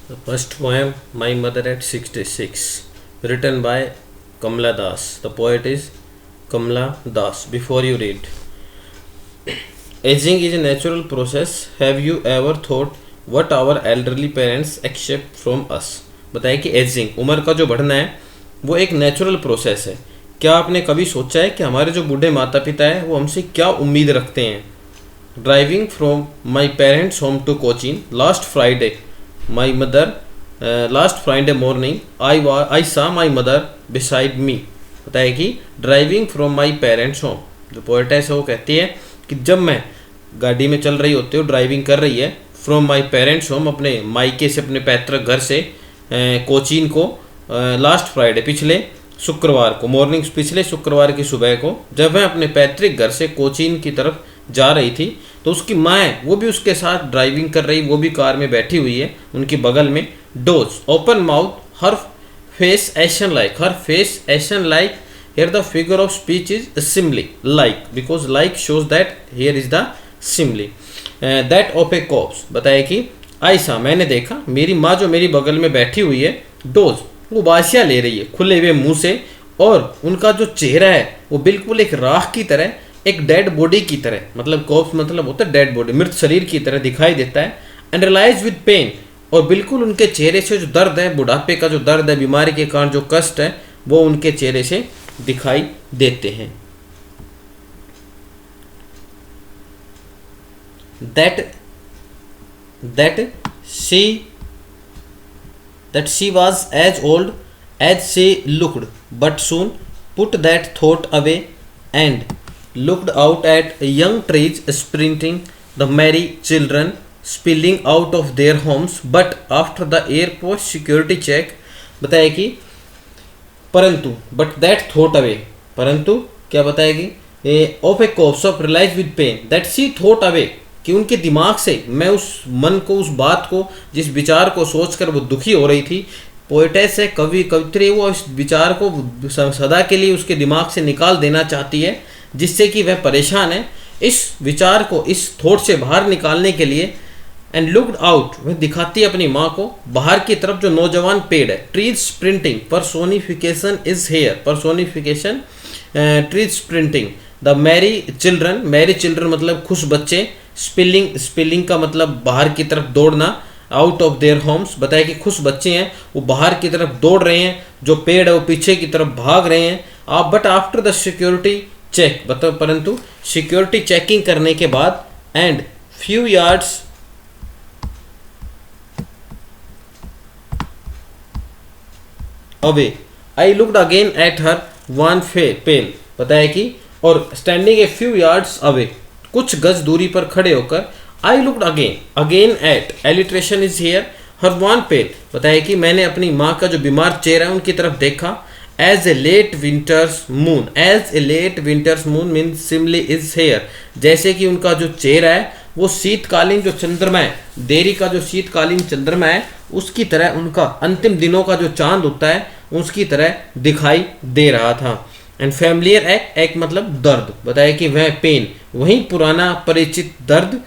The first poem, My Mother at 66, written by Kamla Das. The poet is Kamla Das. Before you read, aging is a natural process. Have you ever thought what our elderly parents accept from us? बताइए कि ageing, उम्र का जो बढ़ना है, वो एक natural process है. क्या आपने कभी सोचा है कि हमारे जो बूढ़े माता पिता हैं वो हमसे क्या उम्मीद रखते हैं? Driving from my parents home to Cochin last Friday morning I saw my mother beside me. बताया कि driving from my parents home, जो पोएट है वो कहती है कि जब मैं गाड़ी में चल रही होती हूँ, ड्राइविंग कर रही है फ्रॉम माई पेरेंट्स होम, अपने मायके से, अपने पैतृक घर से कोचीन को, लास्ट फ्राइडे पिछले शुक्रवार को, मॉर्निंग पिछले शुक्रवार की सुबह को, जब वह अपने पैतृक घर से कोचीन की तरफ जा रही थी तो उसकी माँ है वो भी उसके साथ ड्राइविंग कर रही, वो भी कार में बैठी हुई है उनके बगल में. Those open mouth her face ashen like, her face ashen like. Here the figure of speech is simile like, because like shows that here is the simile. That of a corpse. बताया कि ऐसा मैंने देखा, मेरी माँ जो मेरी बगल में बैठी हुई है, डोज वो बासियाँ ले रही है खुले हुए मुंह से, और उनका जो चेहरा है वो बिल्कुल एक राख की तरह, एक डेड बॉडी की तरह, मतलब कॉप्स मतलब होता है डेड बॉडी, मृत शरीर की तरह दिखाई देता है. एंड रियलाइज विद पेन, और बिल्कुल उनके चेहरे से जो दर्द है, बुढ़ापे का जो दर्द है, बीमारी के कारण जो कष्ट है, वो उनके चेहरे से दिखाई देते हैं. that she was as old as she looked, but soon put that thought away and looked out at young trees sprinting, the merry children spilling out of their homes. But after the airport security check, बताया कि परंतु, but that thought away, परंतु क्या बताएगी, of a corpse of realise with pain, that she thought away, कि उनके दिमाग से, मैं उस मन को, उस बात को, जिस विचार को सोचकर वो दुखी हो रही थी, पोएटेस है, कवित्री, वो इस विचार को सदा के लिए उसके दिमाग से निकाल देना चाहती है, जिससे कि वह परेशान है. इस विचार को, इस थॉट से बाहर निकालने के लिए, एंड लुक्ड आउट, वह दिखाती है अपनी माँ को बाहर की तरफ, जो नौजवान पेड़ है. Trees sprinting, personification is here, personification, trees sprinting. The Mary children मतलब खुश बच्चे. स्पिलिंग का मतलब बाहर की तरफ दौड़ना. आउट ऑफ देयर होम्स, बताया कि खुश बच्चे हैं वो बाहर की तरफ दौड़ रहे हैं, जो पेड़ है वो पीछे की तरफ भाग रहे हैं. But after the security check, बताओ परंतु सिक्योरिटी चेकिंग करने के बाद, and few yards away I looked again at her wan pale. बताया कि और standing a few yards away, कुछ गज दूरी पर खड़े होकर, I looked again at, alliteration is here, her wan pale. बताया कि मैंने अपनी माँ का जो बीमार चेहरा है उनकी तरफ देखा. As a late winters moon mean simile is here, जैसे कि उनका जो चेहरा है वो शीतकालीन जो चंद्रमा है, देरी का जो शीतकालीन चंद्रमा है, उसकी तरह, उनका अंतिम दिनों का जो चांद होता है उसकी तरह दिखाई दे रहा था. एंड फैमिलियर एक मतलब दर्द. बताया कि वह पेन, वही पुराना परिचित दर्द,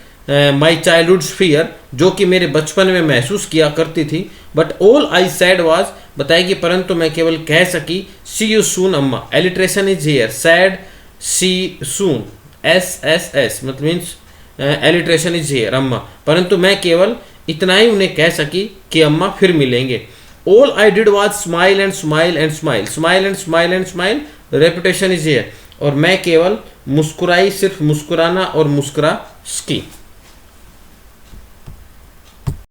माई चाइल्डहुड फियर, जो कि मेरे बचपन में महसूस किया करती थी. But all I sad was, बताया कि परंतु मैं केवल कह सकी, सी you soon amma. Alliteration is here, said she soon, S मतलब means alliteration is here amma, परंतु मैं केवल इतना ही उन्हें कह सकी कि अम्मा फिर मिलेंगे. All I did was smile and smile and smile, smile and smile and smile, reputation is here, और मैं केवल मुस्कुराई, सिर्फ मुस्कुराना और मुस्कुरा की.